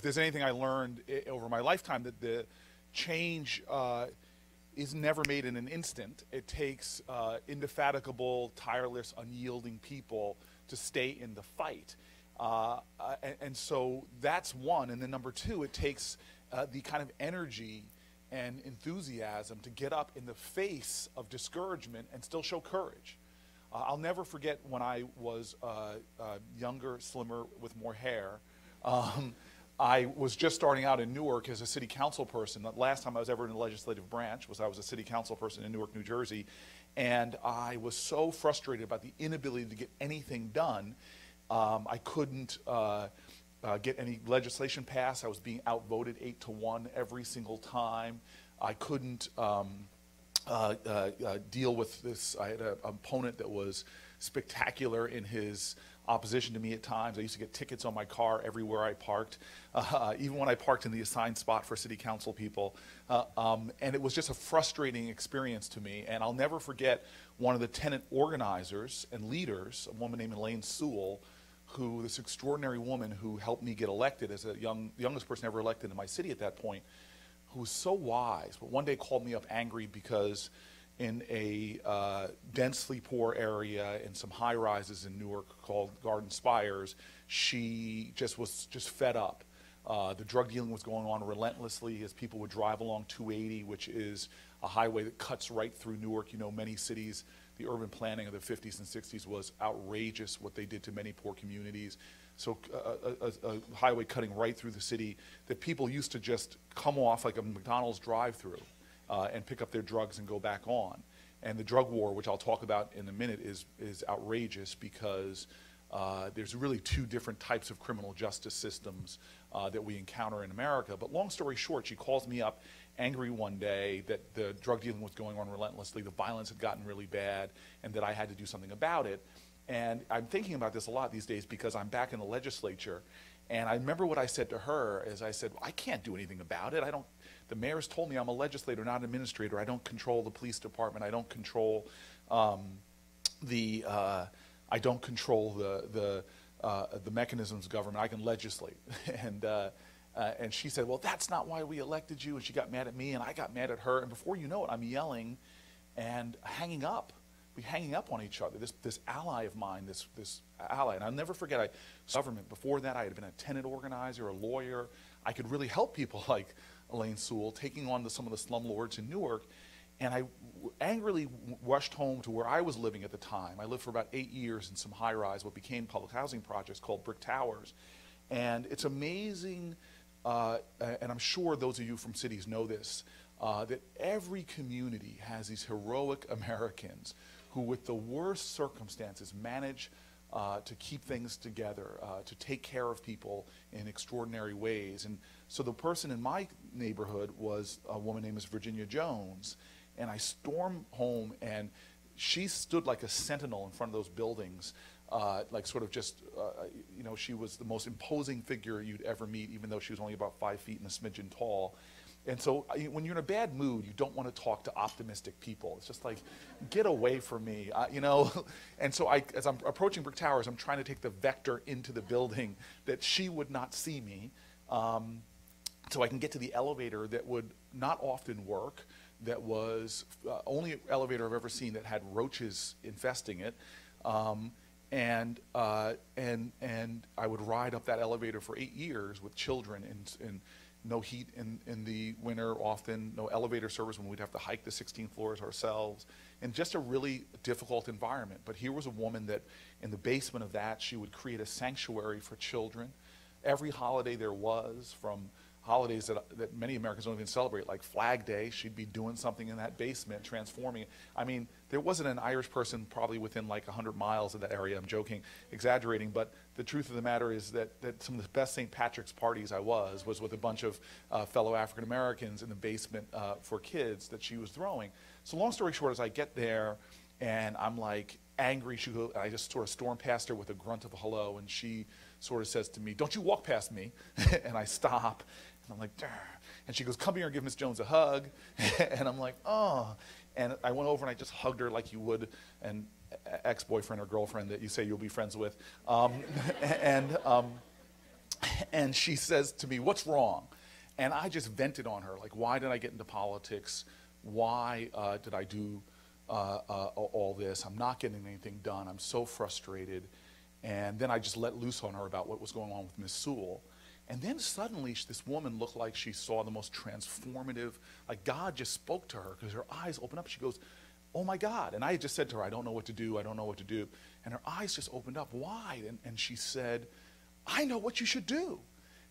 If there's anything I learned over my lifetime, that the change is never made in an instant. It takes indefatigable, tireless, unyielding people to stay in the fight. And so that's one. And then number two, it takes the kind of energy and enthusiasm to get up in the face of discouragement and still show courage. I'll never forget when I was younger, slimmer, with more hair. I was just starting out in Newark as a city council person. The last time I was ever in the legislative branch was I was a city council person in Newark, New Jersey. And I was so frustrated about the inability to get anything done. I couldn't get any legislation passed. I was being outvoted 8-1 every single time. I couldn't deal with this. I had an opponent that was spectacular in his opposition to me at times. I used to get tickets on my car everywhere I parked, even when I parked in the assigned spot for city council people. And it was just a frustrating experience to me. And I'll never forget one of the tenant organizers and leaders, a woman named Elaine Sewell, who, this extraordinary woman who helped me get elected as the youngest person ever elected in my city at that point, who was so wise, but one day called me up angry because in a densely poor area in some high rises in Newark called Garden Spires, she was fed up. The drug dealing was going on relentlessly as people would drive along 280, which is a highway that cuts right through Newark. You know, many cities, the urban planning of the 50s and 60s was outrageous, what they did to many poor communities. So a highway cutting right through the city that people used to just come off like a McDonald's drive-through and pick up their drugs and go back on. And the drug war, which I'll talk about in a minute, is outrageous because there's really two different types of criminal justice systems that we encounter in America. But long story short, she calls me up angry one day that the drug dealing was going on relentlessly, the violence had gotten really bad, and that I had to do something about it. And I'm thinking about this a lot these days because I'm back in the legislature. And I remember what I said to her is I said, I can't do anything about it. The mayor's told me I'm a legislator, not an administrator. I don't control the police department. I don't control the mechanisms of government. I can legislate. And she said, well, that's not why we elected you. And she got mad at me, and I got mad at her. And before you know it, I'm yelling and hanging up. We hanging up on each other. This ally of mine, this ally, and I'll never forget. Government. Before that, I had been a tenant organizer, a lawyer. I could really help people like Elaine Sewell, taking on some of the slumlords in Newark. And I angrily rushed home to where I was living at the time. I lived for about 8 years in some high-rise, what became public housing projects called brick towers. And it's amazing, and I'm sure those of you from cities know this, that every community has these heroic Americans who, with the worst circumstances, manage to keep things together, to take care of people in extraordinary ways. And so the person in my neighborhood was a woman named Virginia Jones. And I stormed home, and she stood like a sentinel in front of those buildings, like sort of just, she was the most imposing figure you'd ever meet, even though she was only about 5 feet and a smidgen tall. And so when you're in a bad mood, you don't want to talk to optimistic people. It's just like, get away from me, And so as I'm approaching Brick Towers, I'm trying to take the vector into the building that she would not see me, so I can get to the elevator that would not often work, that was only elevator I've ever seen that had roaches infesting it. And I would ride up that elevator for 8 years with children and no heat in the winter often, no elevator service when we'd have to hike the 16 floors ourselves, and just a really difficult environment. But here was a woman that in the basement of that, she would create a sanctuary for children. Every holiday there was, from holidays that many Americans don't even celebrate, like Flag Day, she'd be doing something in that basement, transforming it. I mean, there wasn't an Irish person probably within like 100 miles of that area. I'm joking, exaggerating, but the truth of the matter is that some of the best St. Patrick's parties I was with a bunch of fellow African Americans in the basement for kids that she was throwing. So long story short, as I get there and I'm like angry, I just sort of storm past her with a grunt of a hello, and she sort of says to me, "Don't you walk past me." And I stop. And I'm like, "Durr." And she goes, "Come here and give Miss Jones a hug." And I'm like, "Oh." And I went over and I just hugged her like you would an ex-boyfriend or girlfriend that you say you'll be friends with. And she says to me, "What's wrong?" And I just vented on her, like, why did I get into politics? Why did I do all this? I'm not getting anything done. I'm so frustrated. And then I just let loose on her about what was going on with Miss Sewell. And then suddenly this woman looked like she saw the most transformative, like God just spoke to her because her eyes opened up. She goes, "Oh my God." And I had just said to her, "I don't know what to do. I don't know what to do." And her eyes just opened up wide. And she said, "I know what you should do."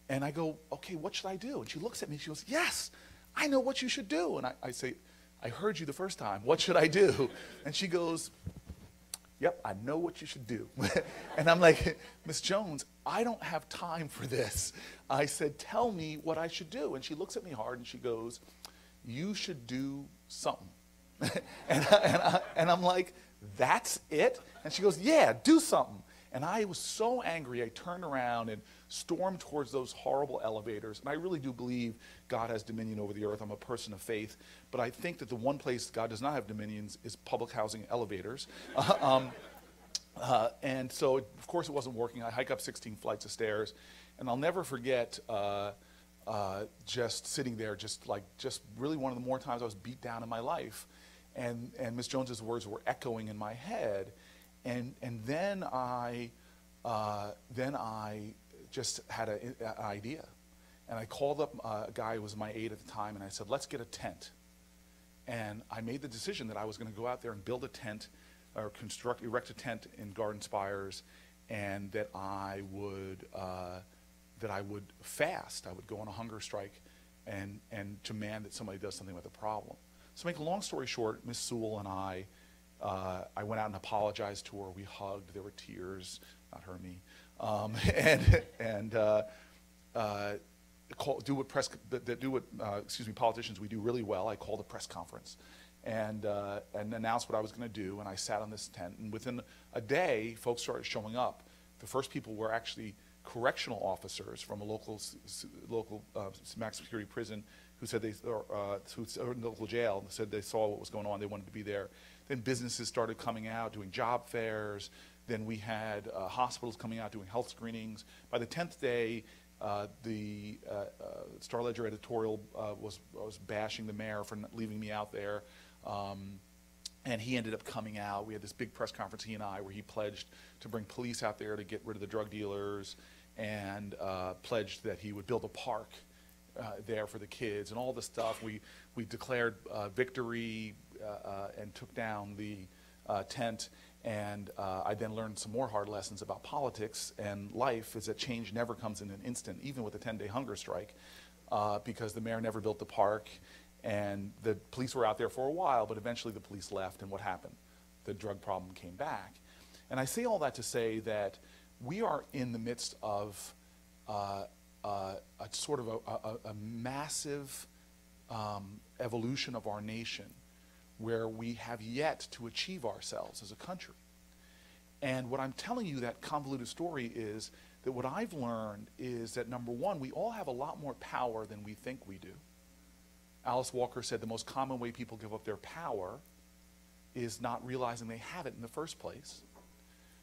And I go, "Okay, what should I do?" And she looks at me, she goes, "Yes, I know what you should do." And I say, "I heard you the first time. What should I do?" And she goes, "Yep, I know what you should do." And I'm like, "Miss Jones, I don't have time for this." I said, "Tell me what I should do." And she looks at me hard and she goes, "You should do something." and I'm like, "That's it?" And she goes, "Yeah, do something." And I was so angry, I turned around and stormed towards those horrible elevators. And I really do believe God has dominion over the earth. I'm a person of faith. But I think that the one place God does not have dominions is public housing elevators. And so, of course, it wasn't working. I hike up 16 flights of stairs. And I'll never forget just sitting there, just really one of the more times I was beat down in my life. And Miss Jones's words were echoing in my head. And then I just had an idea. And I called up a guy who was my aide at the time, and I said, "Let's get a tent." And I made the decision that I was going to go out there and build a tent, or erect a tent in Garden Spires, and that I would fast. I would go on a hunger strike and demand that somebody does something with the problem. So, make a long story short, Miss Sewell and I went out and apologized to her. We hugged. There were tears, not her, me. Do what politicians we do really well. I called a press conference and announced what I was going to do. And I sat on this tent. And within a day, folks started showing up. The first people were actually correctional officers from a local max security prison who said or local jail, said they saw what was going on. They wanted to be there. Then businesses started coming out, doing job fairs. Then we had hospitals coming out, doing health screenings. By the 10th day, the Star Ledger editorial was bashing the mayor for leaving me out there. And he ended up coming out. We had this big press conference, he and I, where he pledged to bring police out there to get rid of the drug dealers, and pledged that he would build a park there for the kids and all this stuff. We declared victory and took down the tent. And I then learned some more hard lessons about politics and life, is that change never comes in an instant, even with a 10-day hunger strike, because the mayor never built the park. And the police were out there for a while, but eventually the police left, and what happened? The drug problem came back. And I say all that to say that we are in the midst of a sort of a massive evolution of our nation, where we have yet to achieve ourselves as a country. And what I'm telling you, that convoluted story, is that what I've learned is that, number one, we all have a lot more power than we think we do. Alice Walker said the most common way people give up their power is not realizing they have it in the first place.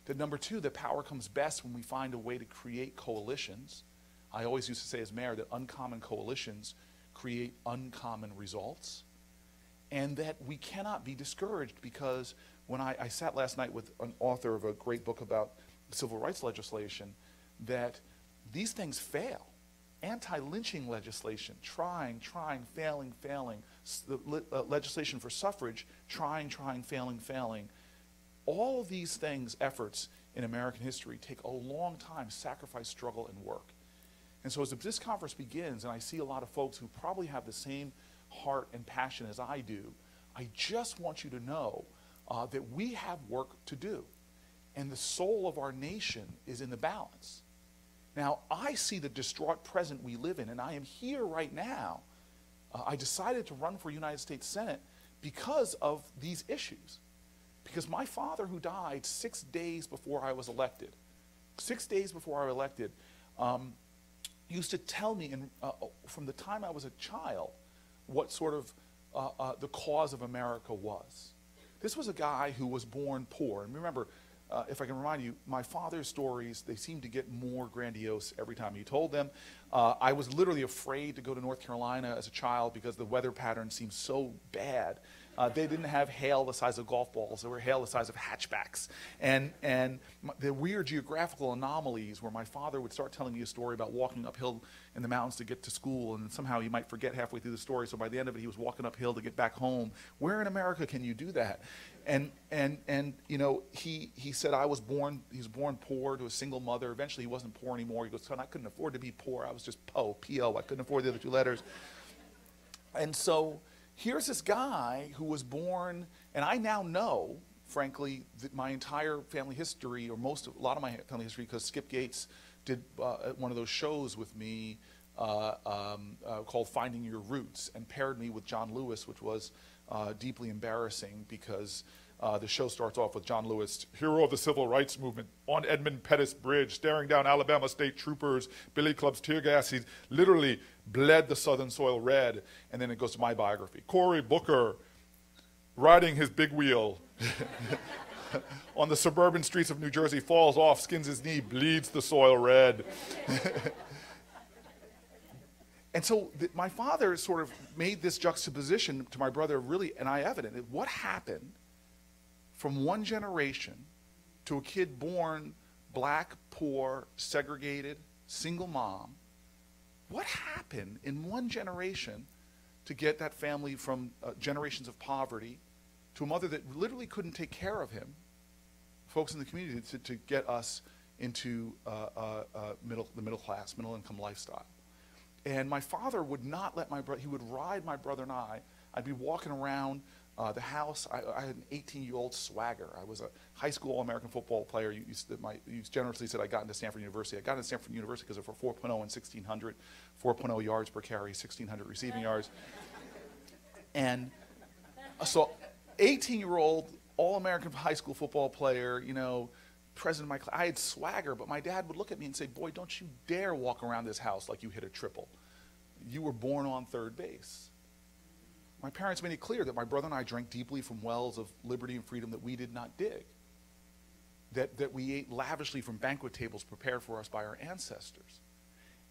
That, number two, that power comes best when we find a way to create coalitions. I always used to say as mayor that uncommon coalitions create uncommon results. And that we cannot be discouraged, because when I sat last night with an author of a great book about civil rights legislation, that these things fail. Anti-lynching legislation, trying, failing. Legislation for suffrage, trying, failing. All of these things, efforts in American history, take a long time, sacrifice, struggle, and work. And so as this conference begins, and I see a lot of folks who probably have the same heart and passion as I do, I just want you to know that we have work to do. And the soul of our nation is in the balance. Now, I see the distraught present we live in, and I am here right now. I decided to run for United States Senate because of these issues. Because my father, who died 6 days before I was elected, 6 days before I was elected, used to tell me, from the time I was a child, what sort of the cause of America was. This was a guy who was born poor. And remember, if I can remind you, my father's stories, they seem to get more grandiose every time he told them. I was literally afraid to go to North Carolina as a child because the weather pattern seemed so bad. They didn't have hail the size of golf balls. They were hail the size of hatchbacks. And the weird geographical anomalies where my father would start telling me a story about walking uphill in the mountains to get to school, and somehow he might forget halfway through the story, so by the end of it he was walking uphill to get back home. Where in America can you do that? And you know, he said he was born poor to a single mother. Eventually he wasn't poor anymore. He goes, son, I couldn't afford to be poor. I was just P-O. I couldn't afford the other two letters. And so here's this guy who was born, and I now know, frankly, that my entire family history, or a lot of my family history, because Skip Gates did one of those shows with me called Finding Your Roots, and paired me with John Lewis, which was deeply embarrassing because the show starts off with John Lewis, hero of the civil rights movement, on Edmund Pettus Bridge, staring down Alabama state troopers, Billy Club's tear gas. He literally bled the southern soil red. And then it goes to my biography. Cory Booker, riding his big wheel on the suburban streets of New Jersey, falls off, skins his knee, bleeds the soil red. And so my father sort of made this juxtaposition to my brother really, and I evident. What happened from one generation to a kid born black, poor, segregated, single mom? What happened in one generation to get that family from generations of poverty to a mother that literally couldn't take care of him, folks in the community, to get us into the middle class, middle income lifestyle? And my father would not let my brother, he would ride my brother and I'd be walking around the house. I had an 18-year-old swagger. I was a high school All-American football player. You generously said I got into Stanford University. I got into Stanford University because of 4.0 and 1,600, 4.0 yards per carry, 1,600 receiving yards. And so 18-year-old All-American high school football player, you know, president of my class. I had swagger, but my dad would look at me and say, boy, don't you dare walk around this house like you hit a triple. You were born on third base. My parents made it clear that my brother and I drank deeply from wells of liberty and freedom that we did not dig, that we ate lavishly from banquet tables prepared for us by our ancestors.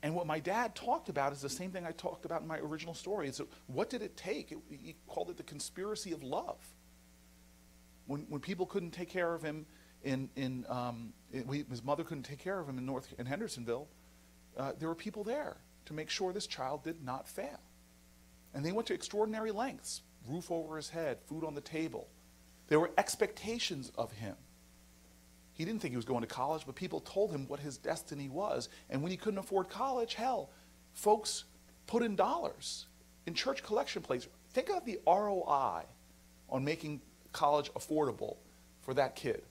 And what my dad talked about is the same thing I talked about in my original story. Is what did it take? He called it the conspiracy of love. When people couldn't take care of him, his mother couldn't take care of him in Hendersonville, there were people there to make sure this child did not fail. And they went to extraordinary lengths: roof over his head, food on the table. There were expectations of him. He didn't think he was going to college, but people told him what his destiny was. And when he couldn't afford college, hell, folks put in dollars in church collection plates. Think of the ROI on making college affordable for that kid.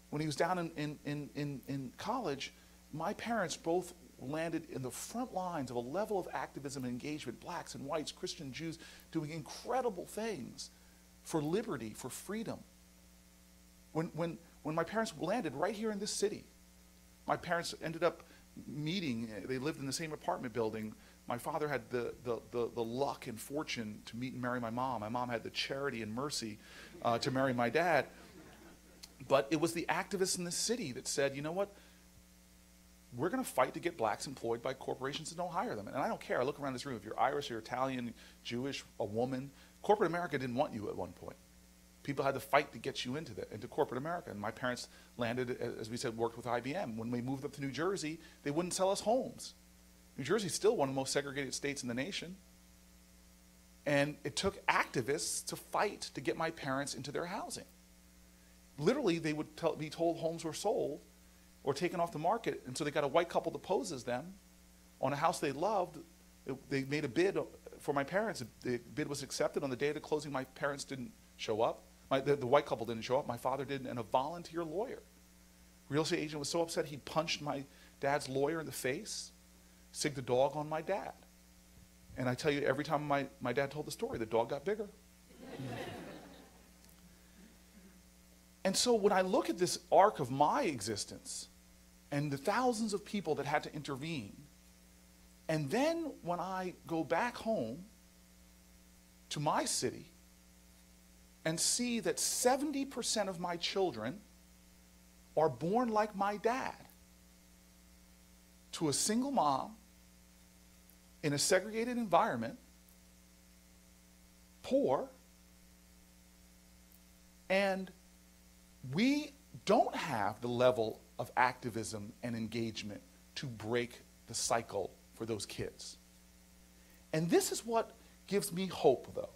When he was down in college, my parents both landed in the front lines of a level of activism and engagement, blacks and whites, Christian, Jews, doing incredible things for liberty, for freedom. When my parents landed right here in this city, my parents ended up meeting. They lived in the same apartment building. My father had the luck and fortune to meet and marry my mom. My mom had the charity and mercy to marry my dad. But it was the activists in the city that said, you know what? We're going to fight to get blacks employed by corporations that don't hire them. And I don't care. I look around this room. If you're Irish, you're Italian, Jewish, a woman, corporate America didn't want you at one point. People had to fight to get you into corporate America. And my parents landed, as we said, worked with IBM. When we moved up to New Jersey, they wouldn't sell us homes. New Jersey's still one of the most segregated states in the nation. And it took activists to fight to get my parents into their housing. Literally, they would be told homes were sold or taken off the market, and so they got a white couple to pose as them on a house they loved. They made a bid for my parents. The bid was accepted. On the day of the closing, my parents didn't show up. The white couple didn't show up. My father didn't, and a volunteer lawyer. Real estate agent was so upset he punched my dad's lawyer in the face, sicked the dog on my dad. And I tell you, every time my dad told the story, the dog got bigger. And so when I look at this arc of my existence and the thousands of people that had to intervene, and then when I go back home to my city and see that 70% of my children are born like my dad to a single mom in a segregated environment, poor, and we don't have the level of activism and engagement to break the cycle for those kids. And this is what gives me hope, though,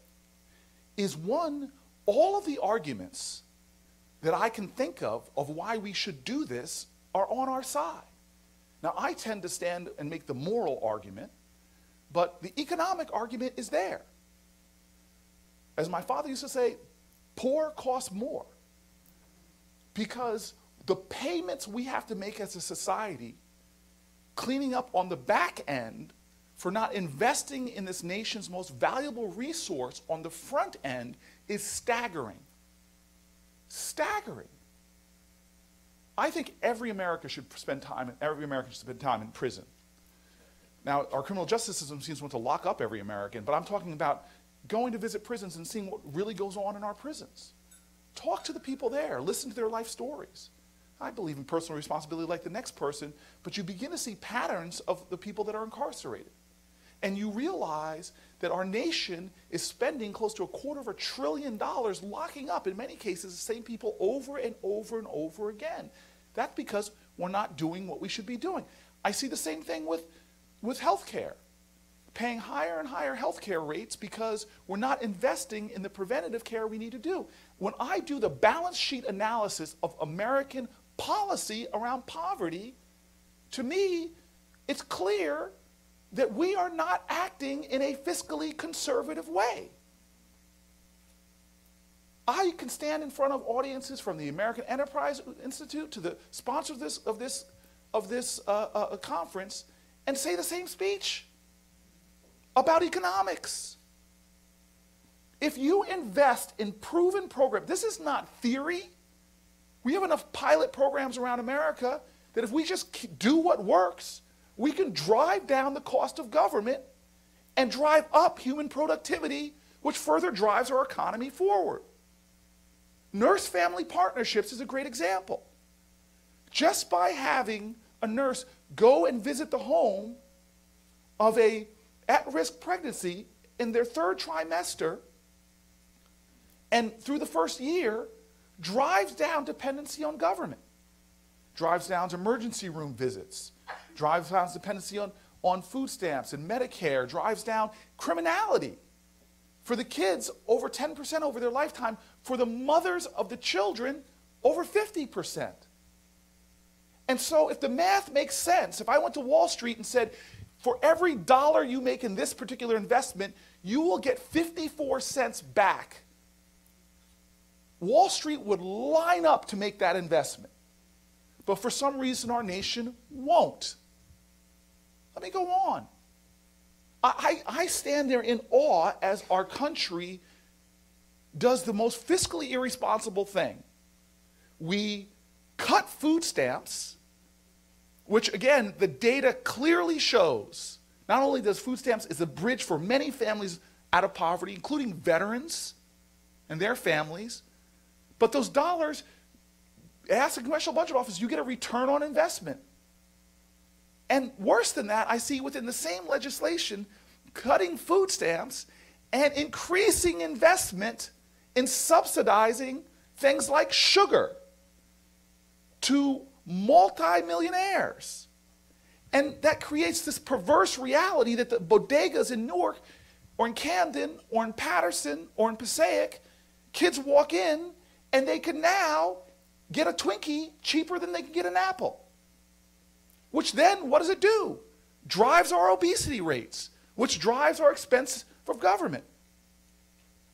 is one, all of the arguments that I can think of why we should do this are on our side. Now, I tend to stand and make the moral argument, but the economic argument is there. As my father used to say, poor costs more, because the payments we have to make as a society, cleaning up on the back end for not investing in this nation's most valuable resource on the front end, is staggering. Staggering. I think every American should spend time in prison. Now, our criminal justice system seems to want to lock up every American, but I'm talking about going to visit prisons and seeing what really goes on in our prisons. Talk to the people there. Listen to their life stories. I believe in personal responsibility like the next person, but you begin to see patterns of the people that are incarcerated. And you realize that our nation is spending close to $250 billion locking up, in many cases, the same people over and over and over again. That's because we're not doing what we should be doing. I see the same thing with health care. Paying higher and higher health care rates because we're not investing in the preventative care we need to do. When I do the balance sheet analysis of American policy around poverty, to me, it's clear that we are not acting in a fiscally conservative way. I can stand in front of audiences from the American Enterprise Institute to the sponsors of this conference and say the same speech about economics. If you invest in proven programs, this is not theory. We have enough pilot programs around America that if we just do what works, we can drive down the cost of government and drive up human productivity, which further drives our economy forward. Nurse-family partnerships is a great example. Just by having a nurse go and visit the home of a at-risk pregnancy in their third trimester and through the first year drives down dependency on government, drives down emergency room visits, drives down dependency on food stamps and Medicare, drives down criminality for the kids over 10% over their lifetime, for the mothers of the children over 50%. And so if the math makes sense, if I went to Wall Street and said, for every dollar you make in this particular investment, you will get 54 cents back, Wall Street would line up to make that investment. But for some reason, our nation won't. Let me go on. I stand there in awe as our country does the most fiscally irresponsible thing. We cut food stamps, which again, the data clearly shows, not only does food stamps is a bridge for many families out of poverty, including veterans and their families, but those dollars, ask the Congressional Budget Office, you get a return on investment. And worse than that, I see within the same legislation, cutting food stamps and increasing investment in subsidizing things like sugar to multimillionaires. And that creates this perverse reality that the bodegas in Newark or in Camden or in Patterson or in Passaic, kids walk in and they can now get a Twinkie cheaper than they can get an apple. Which then, what does it do? Drives our obesity rates, which drives our expense for government.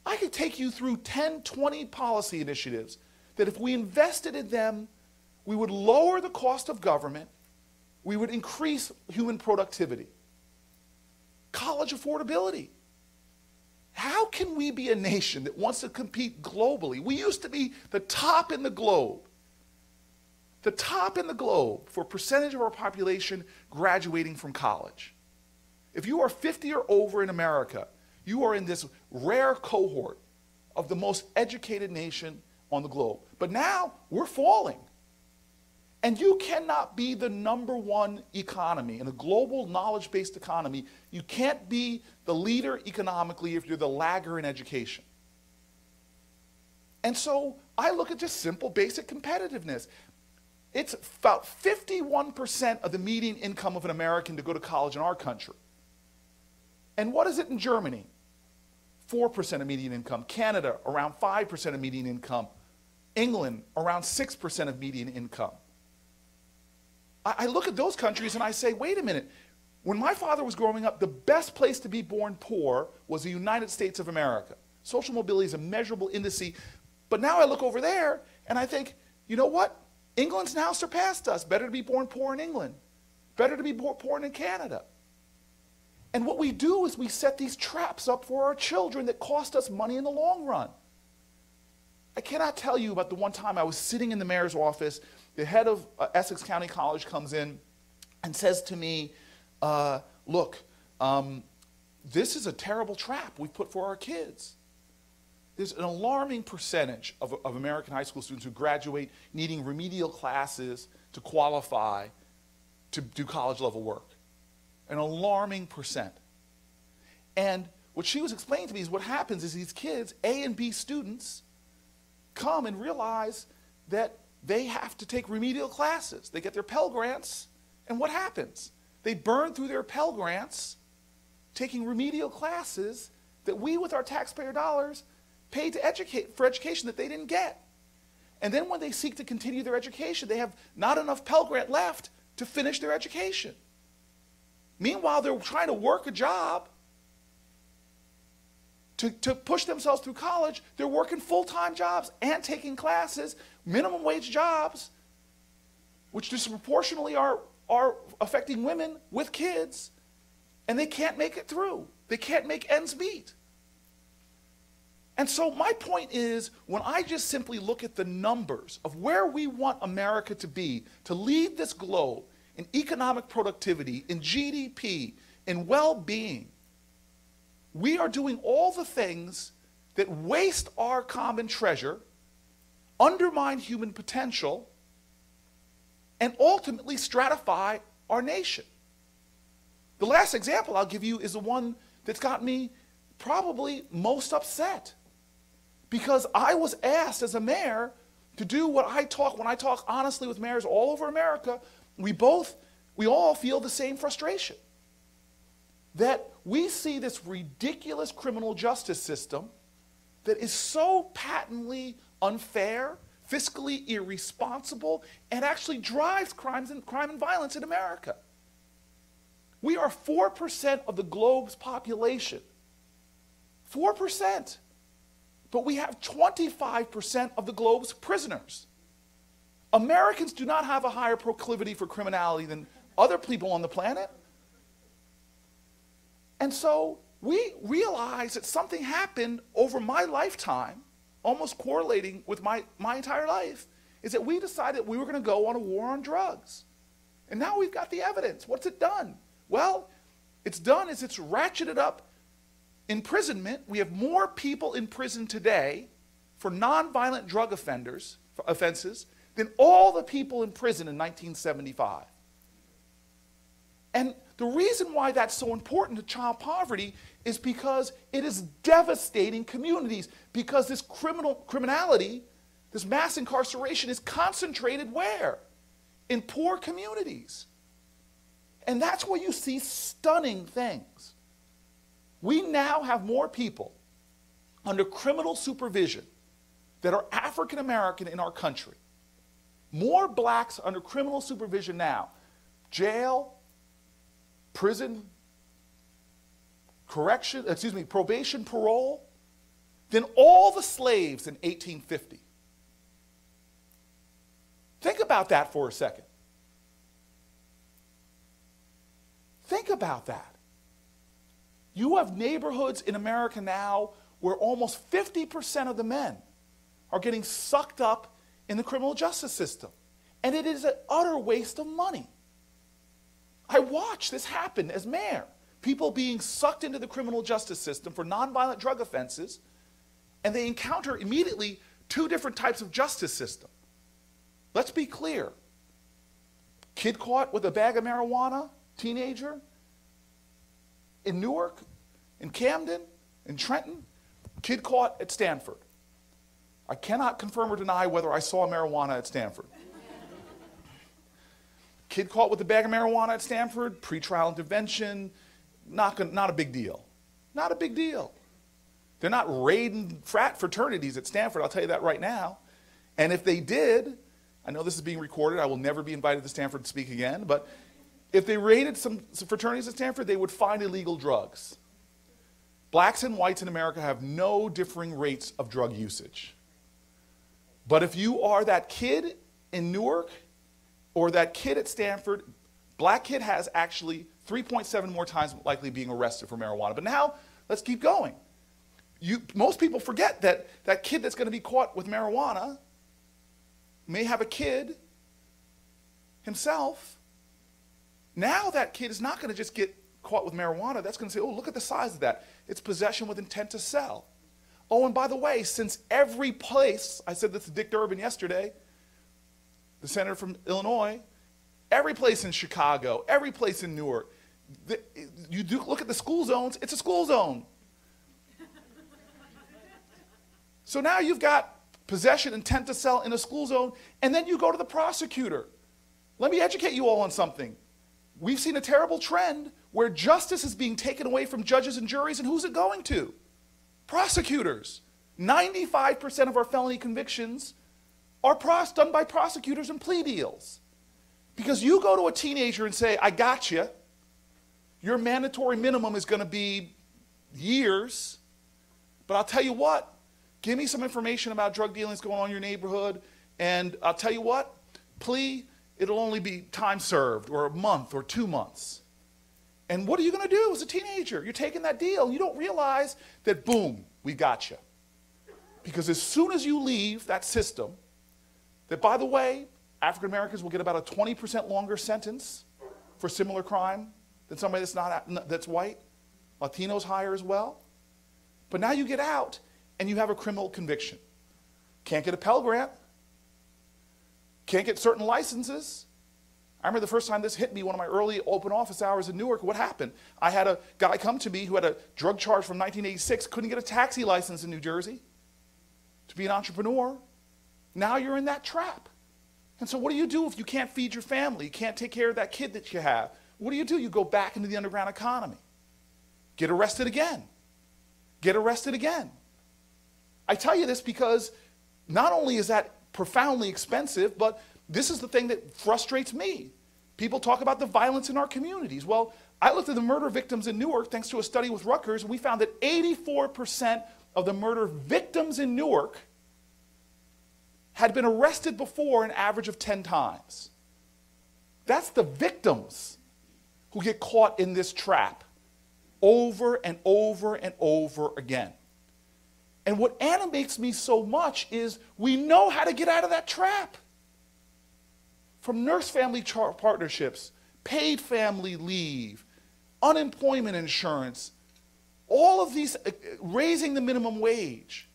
I could take you through 10, 20 policy initiatives that if we invested in them, we would lower the cost of government, we would increase human productivity. College affordability. How can we be a nation that wants to compete globally? We used to be the top in the globe for percentage of our population graduating from college. If you are 50 or over in America, you are in this rare cohort of the most educated nation on the globe. But now we're falling. And you cannot be the #1 economy in a global knowledge-based economy. You can't be the leader economically if you're the lagger in education. And so I look at just simple, basic competitiveness. It's about 51% of the median income of an American to go to college in our country. And what is it in Germany? 4% of median income. Canada, around 5% of median income. England, around 6% of median income. I look at those countries and I say, wait a minute. When my father was growing up, the best place to be born poor was the United States of America. Social mobility is a measurable indice. But now I look over there and I think, you know what? England's now surpassed us. Better to be born poor in England. Better to be born poor in Canada. And what we do is we set these traps up for our children that cost us money in the long run. I cannot tell you about the one time I was sitting in the mayor's office. The head of Essex County College comes in and says to me, look, this is a terrible trap we've put for our kids. There's an alarming percentage of American high school students who graduate needing remedial classes to qualify to do college level work. An alarming percent. And what she was explaining to me is what happens is these kids, A and B students, come and realize that they have to take remedial classes. They get their Pell Grants, and what happens? They burn through their Pell Grants taking remedial classes that we, with our taxpayer dollars, paid to educate for education that they didn't get. And then when they seek to continue their education, they have not enough Pell Grant left to finish their education. Meanwhile, they're trying to work a job to push themselves through college. They're working full-time jobs and taking classes, minimum wage jobs, which disproportionately are affecting women with kids, and they can't make it through. They can't make ends meet. And so my point is, when I just simply look at the numbers of where we want America to be, to lead this globe in economic productivity, in GDP, in well-being, we are doing all the things that waste our common treasure, undermine human potential, and ultimately stratify our nation. The last example I'll give you is the one that's got me probably most upset. Because I was asked as a mayor to do what I talk, when I talk honestly with mayors all over America, we all feel the same frustration. That we see this ridiculous criminal justice system that is so patently unfair, fiscally irresponsible, and actually drives crime and violence in America. We are 4% of the globe's population. 4%. But we have 25% of the globe's prisoners. Americans do not have a higher proclivity for criminality than other people on the planet. And so we realize that something happened over my lifetime, almost correlating with my entire life, is that we decided we were going to go on a war on drugs. And now we've got the evidence. What's it done? Well, it's done is it's ratcheted up imprisonment. We have more people in prison today for nonviolent drug offenses than all the people in prison in 1975. And the reason why that's so important to child poverty is because it is devastating communities, because this criminality, this mass incarceration is concentrated where? In poor communities. And that's where you see stunning things. We now have more people under criminal supervision that are African American in our country. More blacks under criminal supervision now. Jail, prison, probation, parole, than all the slaves in 1850. Think about that for a second. Think about that. You have neighborhoods in America now where almost 50% of the men are getting sucked up in the criminal justice system. And it is an utter waste of money. I watched this happen as mayor. People being sucked into the criminal justice system for nonviolent drug offenses, and they encounter immediately two different types of justice system. Let's be clear. Kid caught with a bag of marijuana, teenager, in Newark, in Camden, in Trenton. Kid caught at Stanford. I cannot confirm or deny whether I saw marijuana at Stanford. Kid caught with a bag of marijuana at Stanford, pretrial intervention, not a big deal. Not a big deal. They're not raiding frat fraternities at Stanford, I'll tell you that right now. And if they did, I know this is being recorded, I will never be invited to Stanford to speak again, but if they raided some fraternities at Stanford, they would find illegal drugs. Blacks and whites in America have no differing rates of drug usage. But if you are that kid in Newark or that kid at Stanford, black kid has actually 3.7 more times likely being arrested for marijuana. But now, let's keep going. Most people forget that that kid that's going to be caught with marijuana may have a kid himself. Now that kid is not going to just get caught with marijuana. That's going to say, oh, look at the size of that. It's possession with intent to sell. Oh, and by the way, since every place, I said this to Dick Durbin yesterday, the senator from Illinois, every place in Chicago, every place in Newark, you do look at the school zones, it's a school zone. So now you've got possession, intent to sell in a school zone, and then you go to the prosecutor. Let me educate you all on something. We've seen a terrible trend where justice is being taken away from judges and juries, and who's it going to? Prosecutors. 95% of our felony convictions are done by prosecutors and plea deals. Because you go to a teenager and say, I got you. Your mandatory minimum is going to be years. But I'll tell you what, give me some information about drug dealings going on in your neighborhood, and I'll tell you what, plea, it'll only be time served, or a month, or 2 months. And what are you going to do as a teenager? You're taking that deal, and you don't realize that, boom, we got you. Because as soon as you leave that system, that, by the way, African Americans will get about a 20% longer sentence for similar crime than somebody that's white. Latinos higher as well. But now you get out, and you have a criminal conviction. Can't get a Pell Grant. Can't get certain licenses. I remember the first time this hit me, one of my early open office hours in Newark, what happened? I had a guy come to me who had a drug charge from 1986, couldn't get a taxi license in New Jersey to be an entrepreneur. Now you're in that trap. And so what do you do if you can't feed your family, you can't take care of that kid that you have? What do? You go back into the underground economy. Get arrested again. Get arrested again. I tell you this because not only is that profoundly expensive, but this is the thing that frustrates me. People talk about the violence in our communities. Well, I looked at the murder victims in Newark thanks to a study with Rutgers, and we found that 84% of the murder victims in Newark had been arrested before an average of 10 times. That's the victims who get caught in this trap over and over and over again. And what animates me so much is we know how to get out of that trap. From nurse-family partnerships, paid family leave, unemployment insurance, all of these, raising the minimum wage.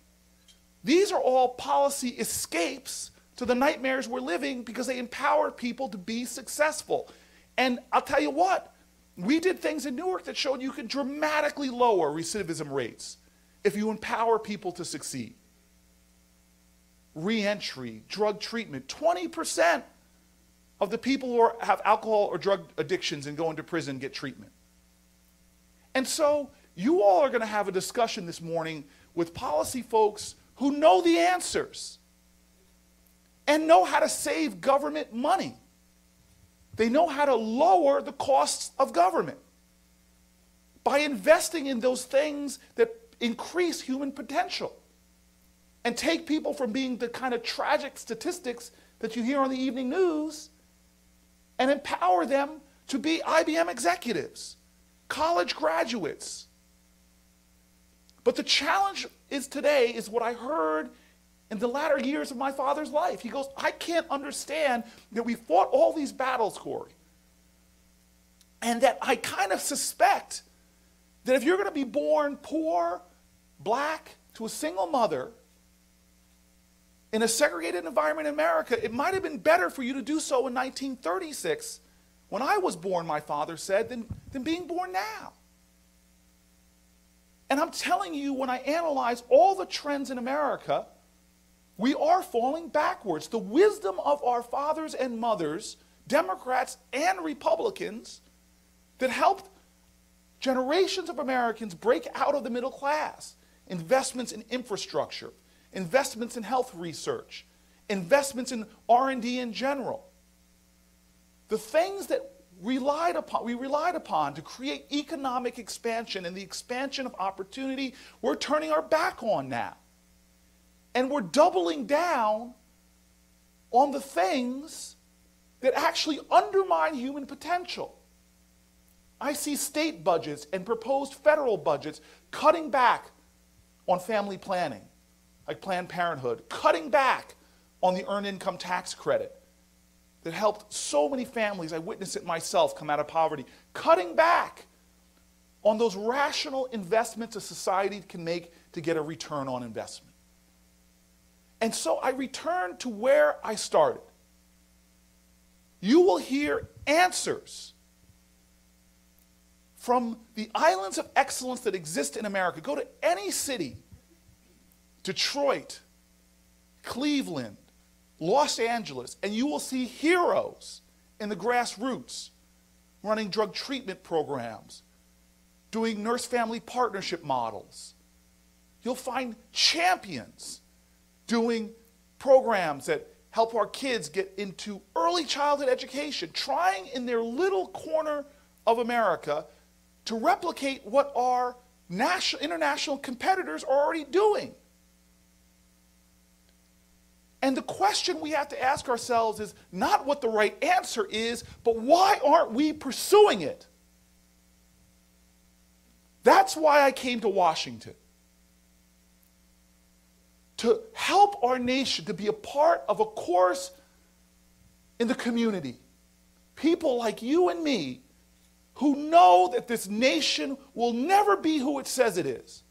These are all policy escapes to the nightmares we're living because they empower people to be successful. And I'll tell you what, we did things in Newark that showed you could dramatically lower recidivism rates if you empower people to succeed. Re-entry, drug treatment, 20% of the people who have alcohol or drug addictions and go into prison get treatment. And so you all are going to have a discussion this morning with policy folks who know the answers and know how to save government money. They know how to lower the costs of government by investing in those things that increase human potential and take people from being the kind of tragic statistics that you hear on the evening news and empower them to be IBM executives, college graduates. But the challenge is today is what I heard in the latter years of my father's life. He goes, I can't understand that we fought all these battles, Cory, and that I kind of suspect that if you're going to be born poor, black, to a single mother, in a segregated environment in America, it might have been better for you to do so in 1936, when I was born, my father said, than being born now. And I'm telling you, when I analyze all the trends in America, we are falling backwards. The wisdom of our fathers and mothers, Democrats and Republicans, that helped generations of Americans break out of the middle class, investments in infrastructure, investments in health research, investments in R&D in general. The things that we relied upon to create economic expansion and the expansion of opportunity, we're turning our back on now. And we're doubling down on the things that actually undermine human potential. I see state budgets and proposed federal budgets cutting back on family planning, like Planned Parenthood, cutting back on the earned income tax credit that helped so many families, I witnessed it myself, come out of poverty, cutting back on those rational investments a society can make to get a return on investment. And so I return to where I started. You will hear answers from the islands of excellence that exist in America. Go to any city, Detroit, Cleveland, Los Angeles, and you will see heroes in the grassroots running drug treatment programs, doing nurse-family partnership models. You'll find champions doing programs that help our kids get into early childhood education, trying in their little corner of America to replicate what our international competitors are already doing. And the question we have to ask ourselves is not what the right answer is, but why aren't we pursuing it? That's why I came to Washington. To help our nation to be a part of a course in the community. People like you and me who know that this nation will never be who it says it is.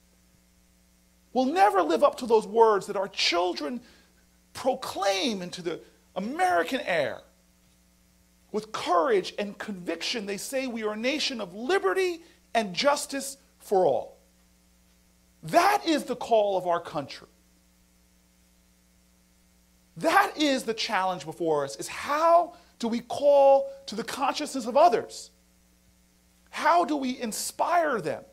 Will never live up to those words that our children proclaim into the American air. With courage and conviction, they say we are a nation of liberty and justice for all. That is the call of our country. That is the challenge before us, is how do we call to the consciousness of others? How do we inspire them?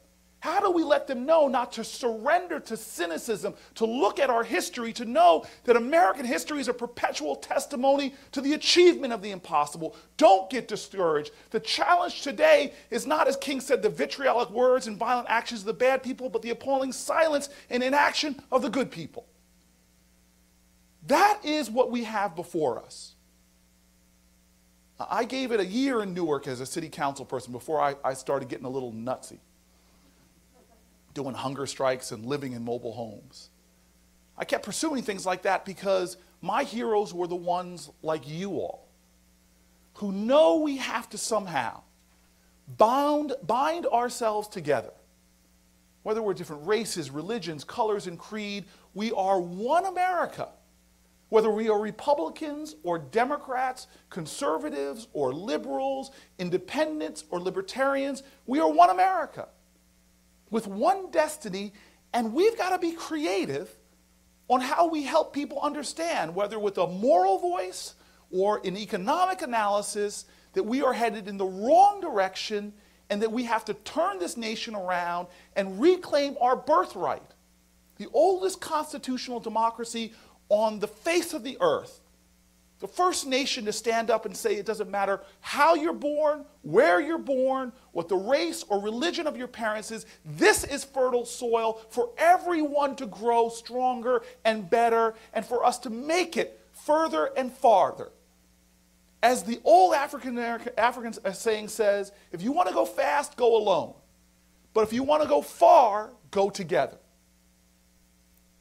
How do we let them know not to surrender to cynicism, to look at our history, to know that American history is a perpetual testimony to the achievement of the impossible? Don't get discouraged. The challenge today is not, as King said, the vitriolic words and violent actions of the bad people, but the appalling silence and inaction of the good people. That is what we have before us. I gave it a year in Newark as a city council person before I started getting a little nutsy, doing hunger strikes and living in mobile homes. I kept pursuing things like that because my heroes were the ones like you all, who know we have to somehow bind ourselves together. Whether we're different races, religions, colors, and creed, we are one America. Whether we are Republicans or Democrats, conservatives or liberals, independents or libertarians, we are one America with one destiny, and we've got to be creative on how we help people understand, whether with a moral voice or an economic analysis, that we are headed in the wrong direction and that we have to turn this nation around and reclaim our birthright, the oldest constitutional democracy on the face of the earth, the first nation to stand up and say it doesn't matter how you're born, where you're born, what the race or religion of your parents is, this is fertile soil for everyone to grow stronger and better and for us to make it further and farther. As the old African saying says, if you want to go fast, go alone. But if you want to go far, go together.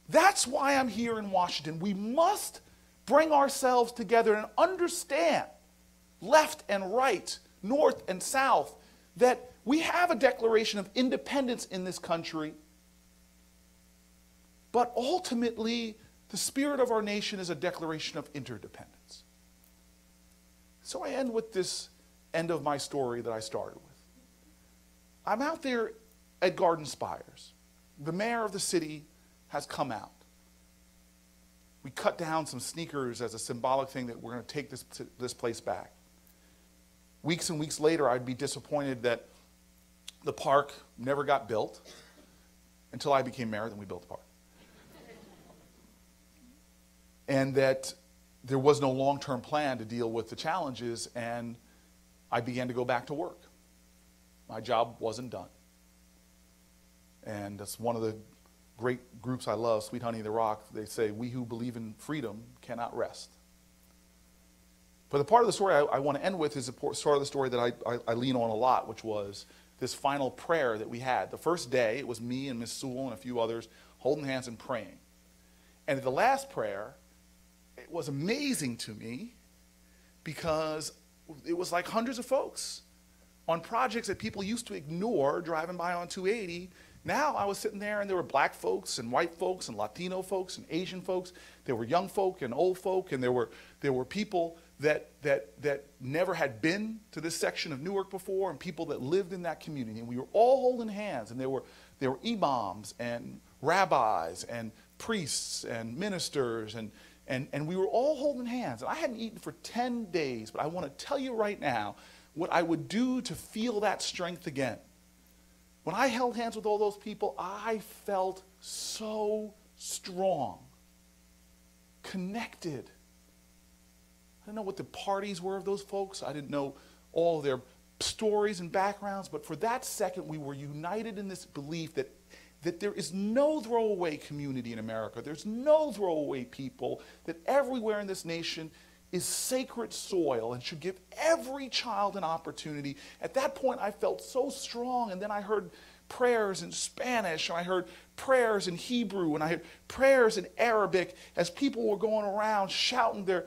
That's why I'm here in Washington. We must bring ourselves together and understand, left and right, north and south, that we have a Declaration of Independence in this country, but ultimately The spirit of our nation is a declaration of interdependence. So I end with this end of my story that I started with. I'm out there at Garden Spires. The mayor of the city has come out. We cut down some sneakers as a symbolic thing that we're going to take this place back. Weeks and weeks later, I'd be disappointed that the park never got built until I became mayor, then we built the park. And that there was no long-term plan to deal with the challenges, and I began to go back to work. My job wasn't done. And that's one of the great groups I love, Sweet Honey the Rock. They say, we who believe in freedom cannot rest. But the part of the story I want to end with is the part of the story that I lean on a lot, which was this final prayer that we had. The first day, it was me and Miss Sewell and a few others holding hands and praying. And at the last prayer, it was amazing to me because it was like hundreds of folks on projects that people used to ignore driving by on 280. Now I was sitting there and there were black folks and white folks and Latino folks and Asian folks. There were young folk and old folk, and there were people that never had been to this section of Newark before, and people that lived in that community. And we were all holding hands, and there were imams and rabbis and priests and ministers, and we were all holding hands. And I hadn't eaten for 10 days, but I want to tell you right now what I would do to feel that strength again. When I held hands with all those people, I felt so strong, connected. I didn't know what the parties were of those folks. I didn't know all their stories and backgrounds, but for that second, we were united in this belief that there is no throwaway community in America. There's no throwaway people, that everywhere in this nation is sacred soil and should give every child an opportunity. At that point, I felt so strong, and then I heard prayers in Spanish, and I heard prayers in Hebrew, and I heard prayers in Arabic as people were going around shouting their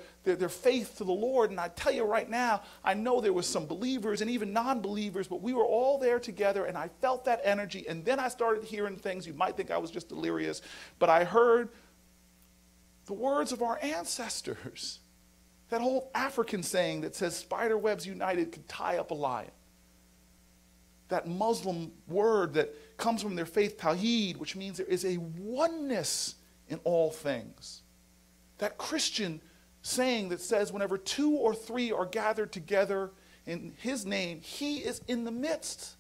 faith to the Lord. And I tell you right now, I know there was some believers and even non-believers, but we were all there together, and I felt that energy. And then I started hearing things. You might think I was just delirious, but I heard the words of our ancestors. That whole African saying that says spider webs united could tie up a lion. That Muslim word that comes from their faith, tawheed, which means there is a oneness in all things. That Christian saying that says whenever 2 or 3 are gathered together in his name, he is in the midst.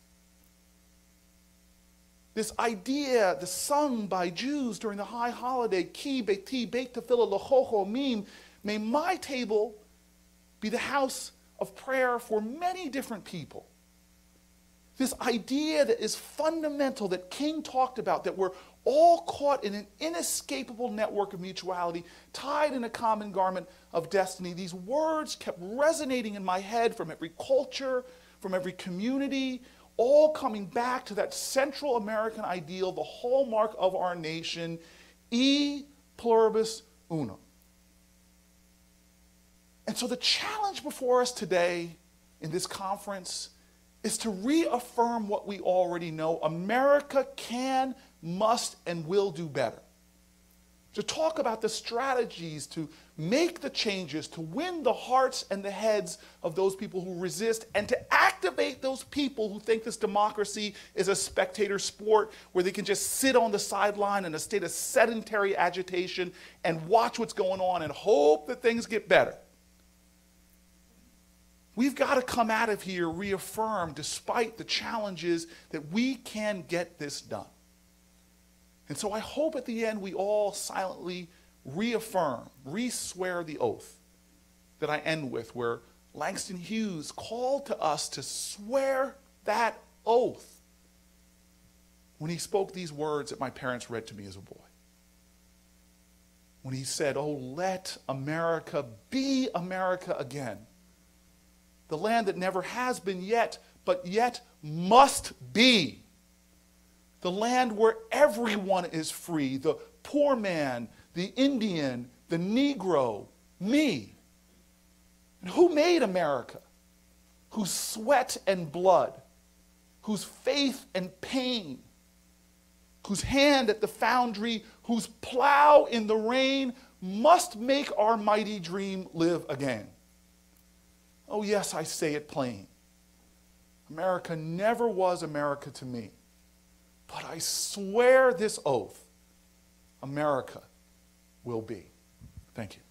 This idea, the sung by Jews during the high holiday, ki beti beit tefillah lechocho mim, may my table be the house of prayer for many different people. This idea that is fundamental, that King talked about, that we're all caught in an inescapable network of mutuality, tied in a common garment of destiny. These words kept resonating in my head from every culture, from every community, all coming back to that Central American ideal, the hallmark of our nation, e pluribus unum. And so the challenge before us today in this conference is to reaffirm what we already know. America can, must, and will do better. To talk about the strategies to make the changes, to win the hearts and the heads of those people who resist, and to activate those people who think this democracy is a spectator sport where they can just sit on the sideline in a state of sedentary agitation and watch what's going on and hope that things get better. We've got to come out of here reaffirmed, despite the challenges, that we can get this done. And so I hope at the end we all silently reaffirm, re-swear the oath that I end with, where Langston Hughes called to us to swear that oath when he spoke these words that my parents read to me as a boy. When he said, "Oh, let America be America again. The land that never has been yet, but yet must be. The land where everyone is free, the poor man, the Indian, the Negro, me." And who made America? Whose sweat and blood, whose faith and pain whose hand at the foundry, whose plow in the rain must make our mighty dream live again. Oh yes, I say it plain. America never was America to me. But I swear this oath, America will be. Thank you.